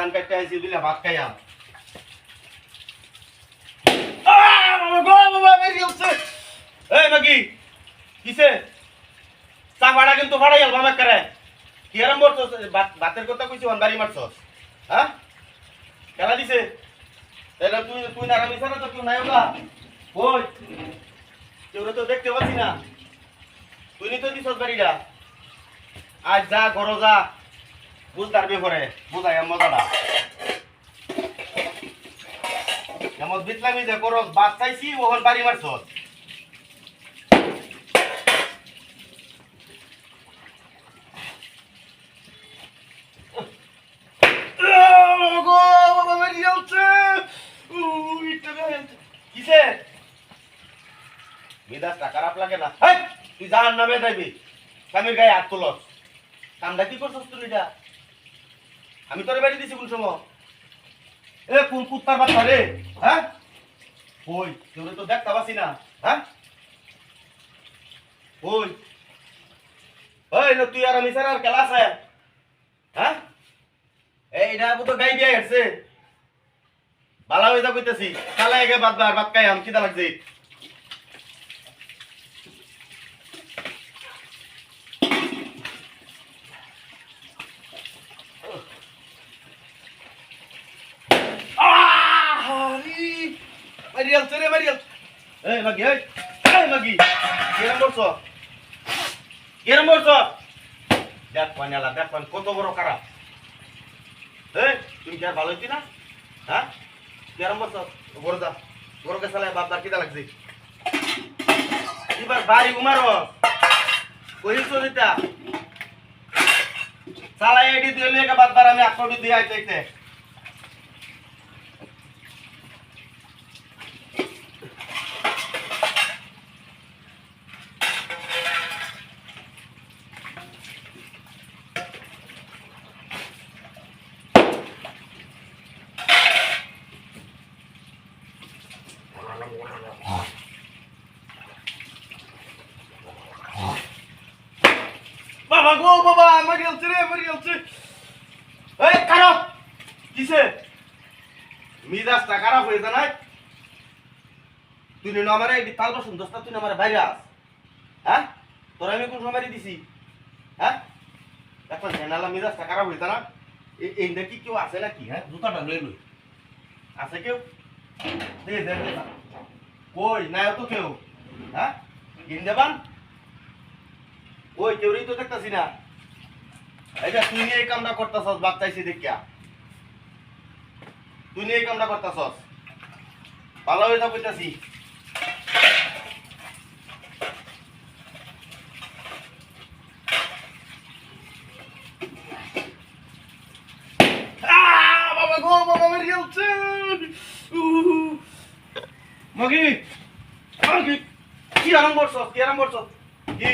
ধান কাটতে আইছি দিলে ভাত খাইয়াম। এই মাগি কিসে চা ফাড়া কিন্তু ফাড়াই আল ভাবে করে কি আরাম করছস ভাতের কথা কইছি অন বাড়ি মারছস হ্যাঁ খেলা দিছে তাহলে তুই তুই না আরাম ইছানা তো কেউ নাই ওগা কই কেউ তো দেখতে পাচ্ছি না তুই নি তো দিছস বাড়িটা আজ যা ঘর যা বুঝদার ব্যাপারে বুঝাই মজাটা এমন বিতলামি যে করস বাদ চাইছি ওহন বাড়ি মারছস কিসে মেজাজটা খারাপ লাগে না তুই জাহান নামে যাইবি স্বামীর গায়ে হাত তুলস কামটা কি করছস তুই এটা আমি তোর বাড়ি দিছি কোন সময় এ কোন কুত্তার বাচ্চা রে হ্যাঁ ওই তোরে তো দেখতে পাচ্ছি না হ্যাঁ ওই ওই না তুই আর আমি স্যার আর খেলা আছে হ্যাঁ এইটা তো গাই দিয়ে গেছে ভালো হয়ে যা কইতেছি খালা এগে ভাত খাই আম কিদা লাগছে মারিয়াল চলে মারিয়াল এই মাগি এই মাগি কেরম বলছো দেখ পানিয়ালা দেখ পান কত বড় খারাপ এই তুমি কি আর ভালো হইতি না হ্যাঁ কেরম বলছো বড় যা বড়কে সালায় বাপদার কিদা লাগছে এবার বাড়ি উমারো কইছো দিতা সালায় এডি দিলে কে বাপদার আমি আকড়ি দিয়ে আইতে বাবা গো বাবা মারিয়ালছে রে মারিয়ালছে এই খারাপ কিসে মিজাজটা খারাপ হয়ে যায় না তুই না আমারে এই তাল বসুন দোস্তা তুই আমারে বাইরে আস হ্যাঁ তোরা আমি কোন সময় দিছি হ্যাঁ এখন জানালা মিজাজটা খারাপ হয়ে যায় না এই দেখি কেউ আছে নাকি হ্যাঁ জুতাটা লই আছে কেউ দে দে কই নাই তো কেউ হ্যাঁ কিন দেবান ওই কেউরি তো দেখতাছি না এইটা তুই নিয়ে এই কামটা করতেছস বাপ চাইছি দেখিয়া তুই নিয়ে এই কামটা করতেছস ভালো হয়ে যা কইতাছি বাবা গো বাবা মেরিয়ালছে মাগি কি আরাম করছস কি